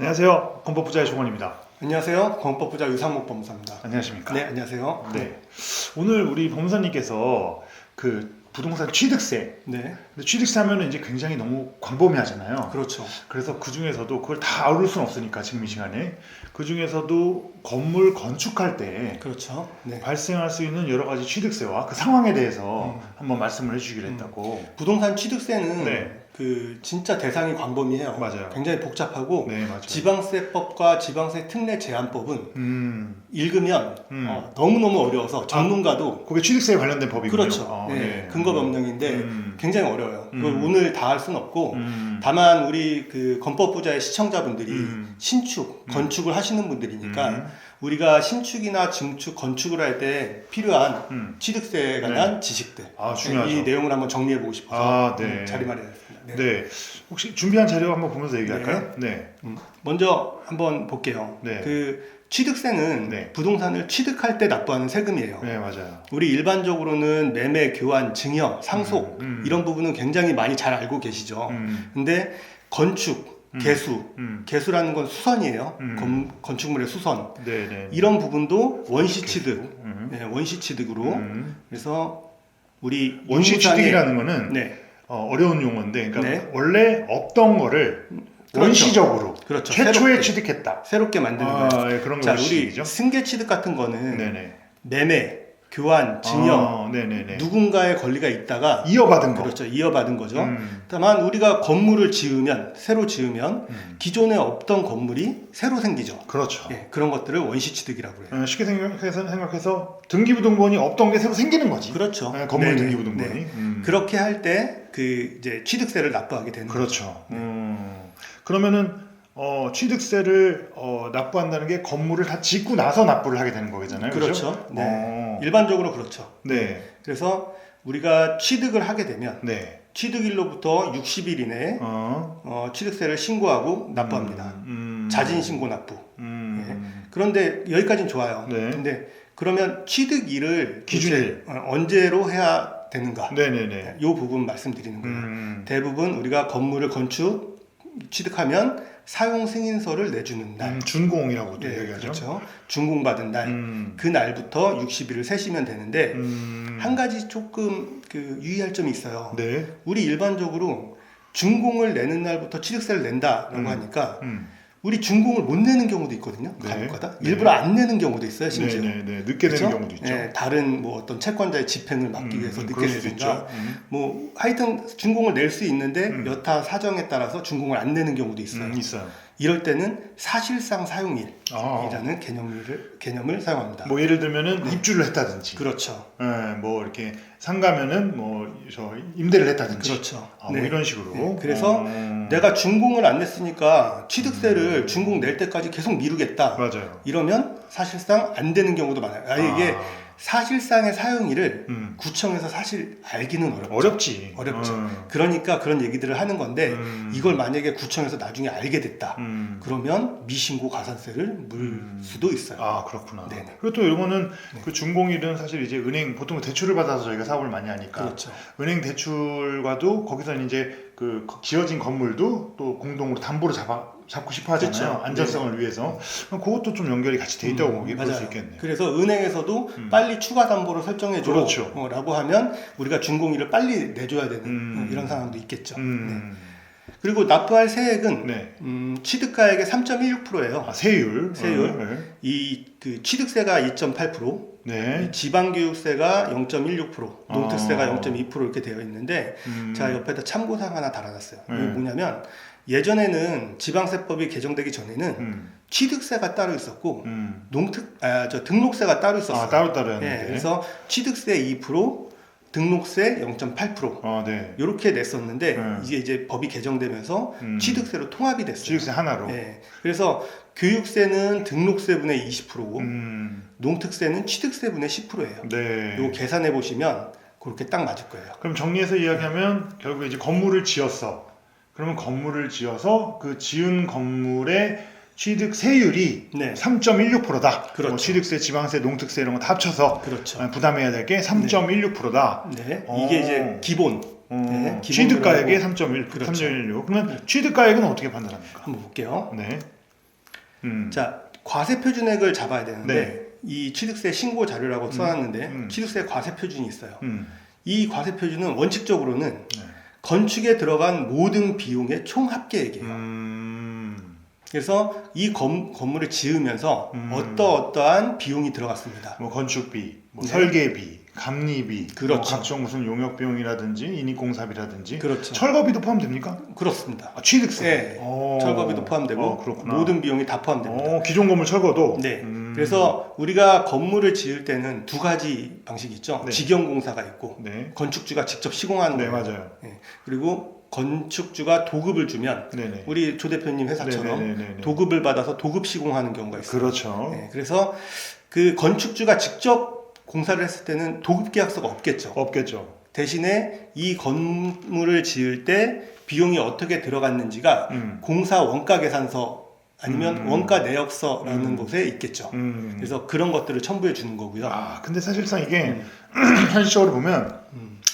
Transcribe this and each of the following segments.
안녕하세요. 건법부자의 종원입니다. 안녕하세요. 건법부자 유상목 법무사입니다. 안녕하십니까? 네, 안녕하세요. 네. 오늘 우리 법무사님께서 그 부동산 취득세. 네, 근데 취득세 하면은 이제 굉장히 너무 광범위하잖아요. 그렇죠. 그래서 그 중에서도 그걸 다 아울 수는 없으니까 지금 이 시간에 그 중에서도 건물 건축할 때 그렇죠. 네. 발생할 수 있는 여러 가지 취득세와 그 상황에 대해서 한번 말씀을 해주기로 했다고. 부동산 취득세는 네. 그 진짜 대상이 광범위해요. 맞아요. 굉장히 복잡하고 네, 맞아요. 지방세법과 지방세 특례 제한법은 읽으면 너무너무 어려워서 전문가도 그게 취득세에 관련된 법이군요. 그렇죠. 네, 근거 법령인데 굉장히 어려워요. 그걸 오늘 다 할 수는 없고 다만 우리 그 건법부자의 시청자분들이 신축, 건축을 하시는 분들이니까 우리가 신축이나 증축, 건축을 할 때 필요한 취득세에 관한 지식들 중요하죠. 이 내용을 한번 정리해 보고 싶어서 네. 자리 마련했습니다. 네. 네. 혹시 준비한 자료 한번 보면서 얘기할까요? 네. 먼저 한번 볼게요. 네. 그 취득세는 네. 부동산을 취득할 때 납부하는 세금이에요. 네, 맞아요. 우리 일반적으로는 매매, 교환, 증여, 상속 이런 부분은 굉장히 많이 잘 알고 계시죠. 근데 건축, 개수라는 건 수선이에요. 건축물의 수선. 네. 이런 부분도 원시 취득, 네, 원시 취득으로. 그래서 우리 원시 취득이라는 거는 네. 어려운 용어인데, 그러니까 네. 원래 없던 거를 그렇죠. 원시적으로 그렇죠. 최초에 새롭게. 취득했다. 새롭게 만드는 거예요. 네, 그런 자, 거 우리 시죠. 승계 취득 같은 거는 네네. 매매, 교환, 증여 네네네. 누군가의 권리가 있다가 이어받은 거. 그렇죠. 이어받은 거죠. 다만 우리가 건물을 지으면 새로 지으면 기존에 없던 건물이 새로 생기죠. 그렇죠. 예, 그런 것들을 원시 취득이라고 해요. 쉽게 생각해서 등기부등본이 없던 게 새로 생기는 거지. 그렇죠. 네, 건물 네네. 등기부등본이. 네. 그렇게 할 때 그 이제 취득세를 납부하게 되는 그렇죠. 그러면은 취득세를 납부한다는 게 건물을 다 짓고 나서 납부를 하게 되는 거잖아요. 그렇죠. 네. 일반적으로 그렇죠. 네. 그래서 우리가 취득을 하게 되면 네. 취득일로부터 60일 이내에 취득세를 신고하고 납부합니다. 자진 신고 납부. 예. 그런데 여기까지는 좋아요. 네. 근데 그러면 취득일을 기준일 언제로 해야 되는가? 네네네. 이 부분 말씀드리는 거예요. 대부분 우리가 건물을 취득하면 사용 승인서를 내주는 날. 준공이라고도 네, 얘기하죠. 그렇죠. 준공받은 날. 그 날부터 60일을 세시면 되는데 한 가지 조금 그 유의할 점이 있어요. 네. 우리 일반적으로 준공을 내는 날부터 취득세를 낸다라고 하니까 우리 준공을 못 내는 경우도 있거든요. 네. 간혹가다. 네. 일부러 안 내는 경우도 있어요. 심지어. 네네네. 늦게 그렇죠? 되는 경우도 있죠. 네, 다른 뭐 어떤 채권자의 집행을 막기 위해서 늦게 그럴 수도 내든가. 있죠. 뭐 하여튼 준공을 낼 수 있는데 여타 사정에 따라서 준공을 안 내는 경우도 있어요. 있어요. 이럴 때는 사실상 사용일이라는 개념을 사용합니다. 뭐 예를 들면은 입주를 했다든지. 그렇죠. 뭐 이렇게 상가면은 저 임대를 했다든지. 그렇죠. 뭐 이런 식으로. 네. 그래서 내가 준공을 안 냈으니까 취득세를 준공 낼 때까지 계속 미루겠다. 맞아요. 이러면 사실상 안 되는 경우도 많아요. 이게 사실상의 사용일을 구청에서 사실 알기는 어렵지. 어렵죠. 그러니까 그런 얘기들을 하는 건데 이걸 만약에 구청에서 나중에 알게 됐다. 그러면 미신고 가산세를 물 수도 있어요. 그렇구나. 네네. 그리고 또 이거는 그 준공일은 사실 이제 은행 보통 대출을 받아서 저희가 사업을 많이 하니까 그렇죠. 은행 대출과도 거기서는 이제 그 지어진 건물도 또 공동으로 담보로 잡고 싶어 하잖아요. 그렇죠. 안전성을 위해서. 그럼 그것도 좀 연결이 같이 돼 있다고 볼 수 있겠네요. 그래서 은행에서도 빨리 추가 담보를 설정해 줘 그렇죠. 라고 하면 우리가 준공일을 빨리 내줘야 되는 이런 상황도 있겠죠. 네. 그리고 납부할 세액은 취득가액의 3.16%예요. 세율. 이 그 취득세가 2.8%, 네. 지방교육세가 0.16%, 농특세가 0.2% 이렇게 되어 있는데 자 옆에다 참고사항 하나 달아놨어요. 이게 뭐냐면 예전에는 지방세법이 개정되기 전에는 취득세가 따로 있었고 등록세가 따로 있었어요. 따로였는데. 네, 그래서 취득세 2%, 등록세 0.8% 네. 이렇게 냈었는데 이제 법이 개정되면서 취득세로 통합이 됐어요. 취득세 하나로. 네, 그래서 교육세는 등록세분의 20%고 농특세는 취득세분의 10%예요. 네. 이거 계산해 보시면 그렇게 딱 맞을 거예요. 그럼 정리해서 이야기하면 결국 이제 건물을 지었어. 그러면 건물을 지어서 그 지은 건물의 취득세율이 3.16%다. 그렇죠. 뭐 취득세, 지방세, 농특세 이런 거 다 합쳐서 그렇죠. 부담해야 될 게 3.16%다. 네, 이게 이제 기본. 네, 취득가액의 기본으로 3.1, 그렇죠. 3.16. 그러면 취득가액은 어떻게 판단합니까? 한번 볼게요. 네. 자, 과세 표준액을 잡아야 되는데 네. 이 취득세 신고 자료라고 써놨는데 취득세 과세 표준이 있어요. 이 과세 표준은 원칙적으로는 네. 건축에 들어간 모든 비용의 총 합계액이에요. 그래서 이 건물을 지으면서 어떠한 비용이 들어갔습니다. 뭐 건축비, 뭐 네. 설계비, 감리비, 그렇죠. 뭐 각종 무슨 용역 비용이라든지 인입공사비라든지, 그렇죠. 철거비도 포함됩니까? 그렇습니다. 아, 취득세. 네. 철거비도 포함되고 그렇구나. 모든 비용이 다 포함됩니다. 기존 건물 철거도. 네. 그래서 우리가 건물을 지을 때는 두 가지 방식이 있죠. 네. 직영공사가 있고 네. 건축주가 직접 시공하는 네, 거예요. 맞아요. 네. 그리고 건축주가 도급을 주면 네네. 우리 조 대표님 회사처럼 네네네네. 도급을 받아서 도급 시공하는 경우가 있어요. 그렇죠. 네. 그래서 그 건축주가 직접 공사를 했을 때는 도급 계약서가 없겠죠. 없겠죠. 대신에 이 건물을 지을 때 비용이 어떻게 들어갔는지가 공사 원가 계산서 아니면 원가 내역서라는 곳에 있겠죠. 그래서 그런 것들을 첨부해 주는 거고요. 근데 사실상 이게 현실적으로 보면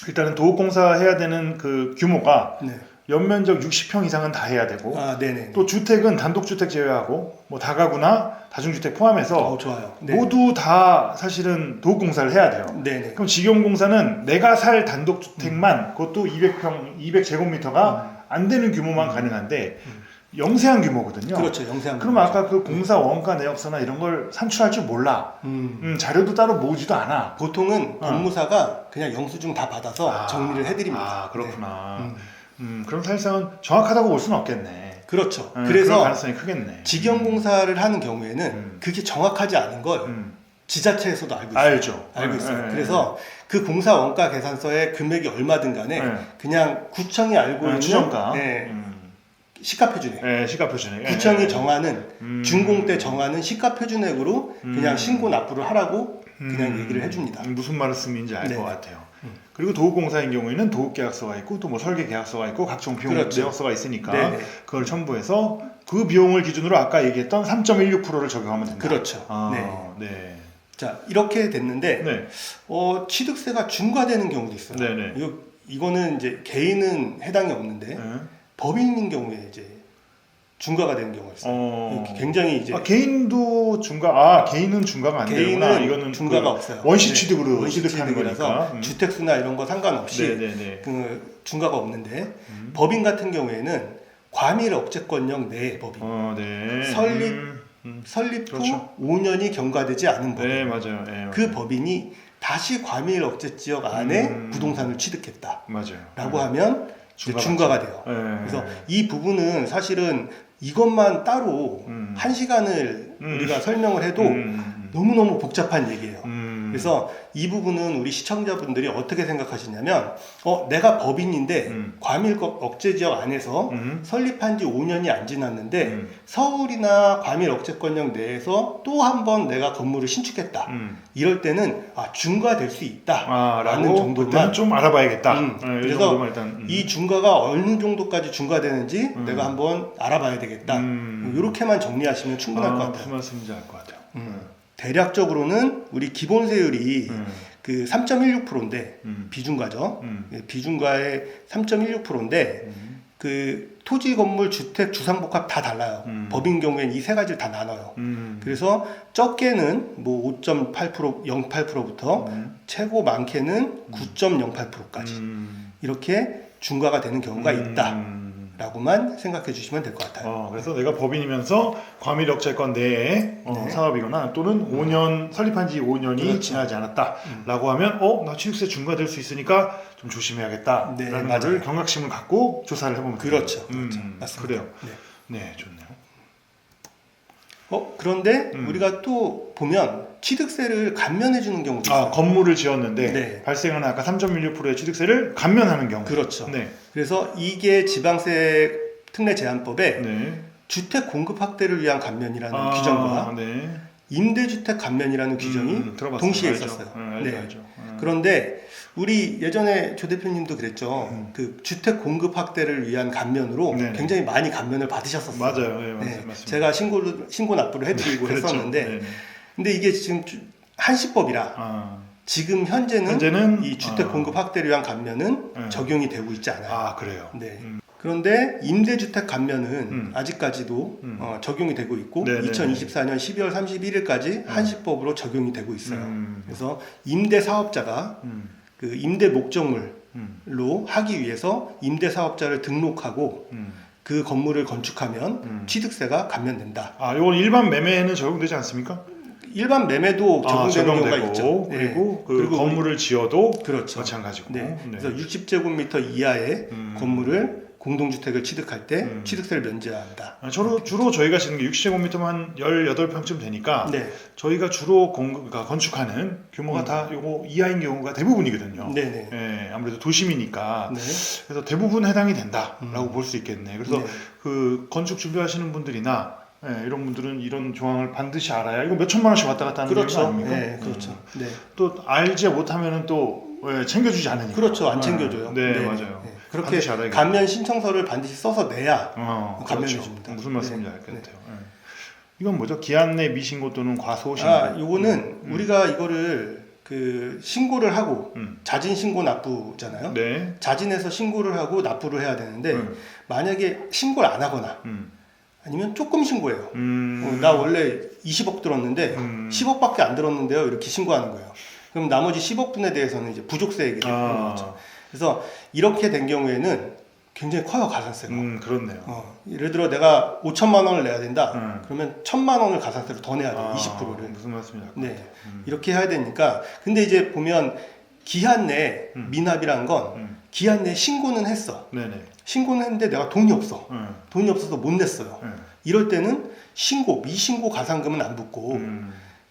일단은 도급공사 해야 되는 그 규모가 네. 연면적 60평 이상은 다 해야 되고, 네네. 또 주택은 단독주택 제외하고 뭐 다가구나 다중주택 포함해서 좋아요. 네. 모두 다 사실은 도급공사를 해야 돼요. 네네. 그럼 직영공사는 내가 살 단독주택만 그것도 200평, 200제곱미터가 안 되는 규모만 가능한데 영세한 규모거든요. 그렇죠. 영세한 그럼 규모죠. 아까 그 공사 원가 내역서나 이런 걸 산출할 줄 몰라. 자료도 따로 모으지도 않아. 보통은 법무사가 그냥 영수증 다 받아서 정리를 해드립니다. 그렇구나. 그럼 사실상은 정확하다고 볼 수는 없겠네. 그렇죠. 그럴 그래서 가능성이 크겠네. 직영공사를 하는 경우에는 그게 정확하지 않은 걸 지자체에서도 알고 있어요. 알죠. 알고 있어요. 네, 그래서 그 공사 원가 계산서에 금액이 얼마든 간에 그냥 구청이 알고 있는 추정가. 시가표준액. 네, 시가표준액. 구청이 정하는 준공 때 정하는 시가표준액으로 그냥 신고 납부를 하라고 그냥 얘기를 해줍니다. 무슨 말을 쓰는지 알 것 네. 같아요. 그리고 도급공사인 경우에는 도급계약서가 있고 또 뭐 설계계약서가 있고 각종 비용 그렇죠. 내역서가 있으니까 네네. 그걸 첨부해서 그 비용을 기준으로 아까 얘기했던 3.16%를 적용하면 된다. 그렇죠. 네. 자, 이렇게 됐는데 네. 취득세가 중과되는 경우도 있어요. 네네. 이거는 이제 개인은 해당이 없는데 네. 법인인 경우에 이제 중과가 되는 경우가 있어요. 굉장히 이제 개인도 중과, 개인은 중과가 안 되구나. 개인은 이거는 중과가 없어요. 원시 취득으로 원시 취득하는 취득이라서 거니까. 주택수나 이런 거 상관없이 네네네. 그 중과가 없는데 법인 같은 경우에는 과밀 억제권령 내 법인 네. 설립 후 그렇죠. 5년이 경과되지 않은 법인 네, 맞아요. 그 법인이 다시 과밀 억제 지역 안에 부동산을 취득했다 맞아요. 라고 하면 중과가 돼요. 네. 그래서 이 부분은 사실은 이것만 따로 한 시간을 우리가 설명을 해도 너무너무 복잡한 얘기예요. 그래서 이 부분은 우리 시청자분들이 어떻게 생각하시냐면 내가 법인인데 과밀 억제 지역 안에서 설립한 지 5년이 안 지났는데 서울이나 과밀 억제권령 내에서 또 한 번 내가 건물을 신축했다. 이럴 때는 중과될 수 있다라는 정도만 좀 알아봐야겠다. 그래서 이 중과가 어느 정도까지 중과되는지 내가 한번 알아봐야 되겠다. 이렇게만 정리하시면 충분할 것 같아요. 무슨 말씀인지 알 것 같아요. 대략적으로는 우리 기본세율이 그 3.16%인데 비중과죠. 비중과의 3.16%인데 그 토지, 건물, 주택, 주상복합 다 달라요. 법인 경우에는 이 세 가지를 다 나눠요. 그래서 적게는 뭐 5.8%, 0.8%부터 최고 많게는 9.08%까지 이렇게 중과가 되는 경우가 있다. 라고만 생각해 주시면 될 것 같아요. 그래서 내가 법인이면서 과밀억제권 내에 사업이거나 또는 5년 설립한 지 5년이 그렇죠. 지나지 않았다라고 하면 나 취득세 중과될 수 있으니까 좀 조심해야겠다라는 거를 경각심을 갖고 조사를 해보면 돼요. 그렇죠. 맞습니다. 그래요. 네, 좋네요. 그런데 우리가 또 보면 취득세를 감면해 주는 경우도 있어요. 건물을 지었는데 발생하는 아까 3.16%의 취득세를 감면하는 경우. 그렇죠. 네. 그래서 이게 지방세 특례 제한법에 네. 주택 공급 확대를 위한 감면이라는 규정과 임대주택 감면이라는 규정이 동시에 있었어요. 알죠. 그런데 우리 예전에 조 대표님도 그랬죠. 그 주택 공급 확대를 위한 감면으로 굉장히 많이 감면을 받으셨었어요. 맞아요. 맞습니다. 제가 신고 납부를 해드리고 그렇죠. 했었는데, 근데 이게 지금 한시법이라 지금 현재는 이 주택 공급 확대를 위한 감면은 적용이 되고 있지 않아요. 그래요. 네. 그런데 임대주택 감면은 아직까지도 적용이 되고 있고 네네네. 2024년 12월 31일까지 한시법으로 적용이 되고 있어요. 그래서 임대 사업자가 그 임대 목적물로 하기 위해서 임대 사업자를 등록하고 그 건물을 건축하면 취득세가 감면된다. 아, 이건 일반 매매에는 적용되지 않습니까? 일반 매매도 적용되는 경우가 있죠. 그리고 네. 그 건물을 지어도 그렇죠. 마찬가지고. 네. 그래서 60제곱미터 이하의 건물을 공동주택을 취득할 때 취득세를 면제한다. 주로 저희가 짓는 게 60제곱미터만 한 18평쯤 되니까 네. 저희가 주로 그러니까 건축하는 규모가 다 요거 이하인 경우가 대부분이거든요. 네네. 예, 아무래도 도심이니까. 네. 그래서 대부분 해당이 된다라고 볼 수 있겠네. 그래서 네. 그 건축 준비하시는 분들이나 이런 분들은 이런 조항을 반드시 알아야 이거 몇 천만 원씩 왔다 갔다 하는 거 그렇죠. 아닙니까? 네, 그렇죠. 네. 또 알지 못하면은 또 챙겨주지 않으니까. 그렇죠. 안 챙겨줘요. 네, 맞아요. 네. 그렇게 반드시 알아야겠네요. 감면 신청서를 반드시 써서 내야 감면해 그렇죠. 줍니다. 무슨 말씀인지 네. 알겠네요. 네. 이건 뭐죠? 기한 내 미신고 또는 과소신고. 요거는 우리가 이거를 그 신고를 하고 자진 신고 납부잖아요. 네. 자진해서 신고를 하고 납부를 해야 되는데 만약에 신고를 안 하거나 아니면 조금 신고해요. 나 원래 20억 들었는데 10억밖에 안 들었는데요. 이렇게 신고하는 거예요. 그럼 나머지 10억분에 대해서는 이제 부족세액이 되는 거죠. 그래서 이렇게 된 경우에는 굉장히 커요, 가산세가. 그렇네요. 예를 들어 내가 5천만 원을 내야 된다. 그러면 1,000만 원을 가산세로 더 내야 돼요. 20%를. 무슨 말씀인지 알것 네. 같아요. 이렇게 해야 되니까. 근데 이제 보면 기한 내 미납이란 건 기한 내 신고는 했어. 네네. 신고는 했는데 내가 돈이 없어. 돈이 없어서 못 냈어요. 이럴 때는 미신고 가산금은 안 붙고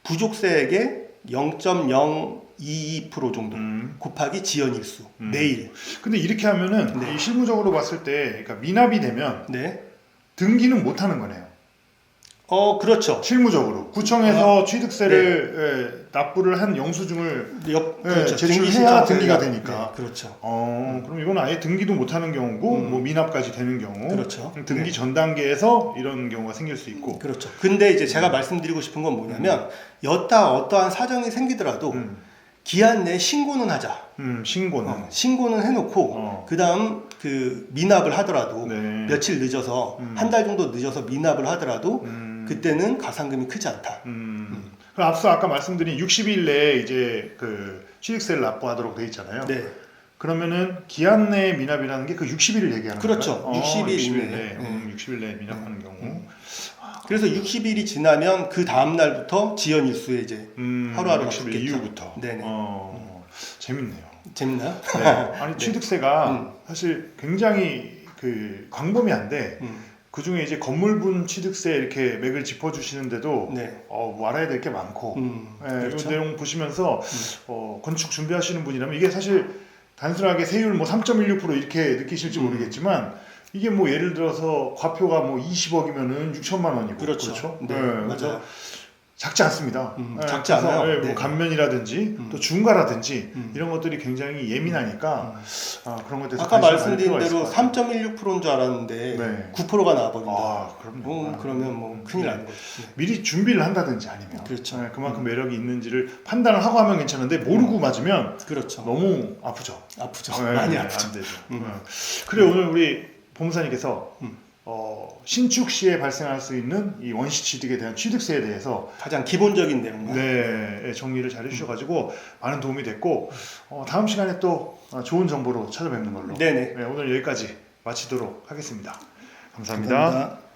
부족세액의 0.022% 정도 곱하기 지연일수 매일. 근데 이렇게 하면은 네. 이 실무적으로 봤을 때 그러니까 미납이 되면 네. 등기는 못 하는 거네요. 그렇죠. 실무적으로 구청에서 취득세를 납부를 한 영수증을 그렇죠. 제출해야 등기가 되니까. 네, 그렇죠. 그럼 이건 아예 등기도 못 하는 경우고 뭐 미납까지 되는 경우. 그렇죠. 등기 전 단계에서 이런 경우가 생길 수 있고. 그렇죠. 근데 이제 제가 말씀드리고 싶은 건 뭐냐면 여타 어떠한 사정이 생기더라도 기한 내에 신고는 하자. 신고는. 신고는 해놓고 그다음 그 미납을 하더라도 네. 며칠 늦어서 한 달 정도 늦어서 미납을 하더라도 그때는 가산금이 크지 않다. 그럼 앞서 아까 말씀드린 60일 내에 이제 그 취득세를 납부하도록 돼 있잖아요. 네. 그러면은 기한 내 미납이라는 게 그 60일을 얘기하는 그렇죠. 건가요? 60일 내에. 내에. 60일 내에 미납하는 경우. 그래서 60일이 지나면 그 다음 날부터 지연일수에 이제 하루하루 60일 이후부터. 네네. 재밌네요. 재밌나요? 네. 아니 취득세가 사실 굉장히 그 광범위한데 그 중에 이제 건물분 취득세 이렇게 맥을 짚어주시는데도 네. 뭐 알아야 될 게 많고 그렇죠. 이 내용 보시면서 건축 준비하시는 분이라면 이게 사실 단순하게 세율 뭐 3.16% 이렇게 느끼실지 모르겠지만 이게 뭐 예를 들어서 과표가 뭐 20억이면은 6천만 원이고 그렇죠. 네, 그래서 맞아요. 작지 않습니다. 작지 않아요. 뭐 네. 감면이라든지 또 중과라든지 이런 것들이 굉장히 예민하니까 그런 것에 대해서 아까 관심을 말씀드린 가질 대로 필요가 있을 것 3.16%인 줄 알았는데 네. 9%가 나와버린다. 그럼요. 그러면 뭐 큰일 나는 거죠. 네. 미리 준비를 한다든지 아니면 그렇죠. 그만큼 매력이 있는지를 판단을 하고 하면 괜찮은데 모르고 맞으면 그렇죠. 너무 아프죠. 아프죠. 네, 많이 안 아프죠. 되죠. 그래 오늘 우리 보무사님께서 신축 시에 발생할 수 있는 이 원시 취득에 대한 취득세에 대해서 가장 기본적인 내용만. 네, 정리를 잘 해주셔가지고 많은 도움이 됐고 다음 시간에 또 좋은 정보로 찾아뵙는 걸로 네네. 오늘 여기까지 마치도록 하겠습니다. 감사합니다. 감사합니다.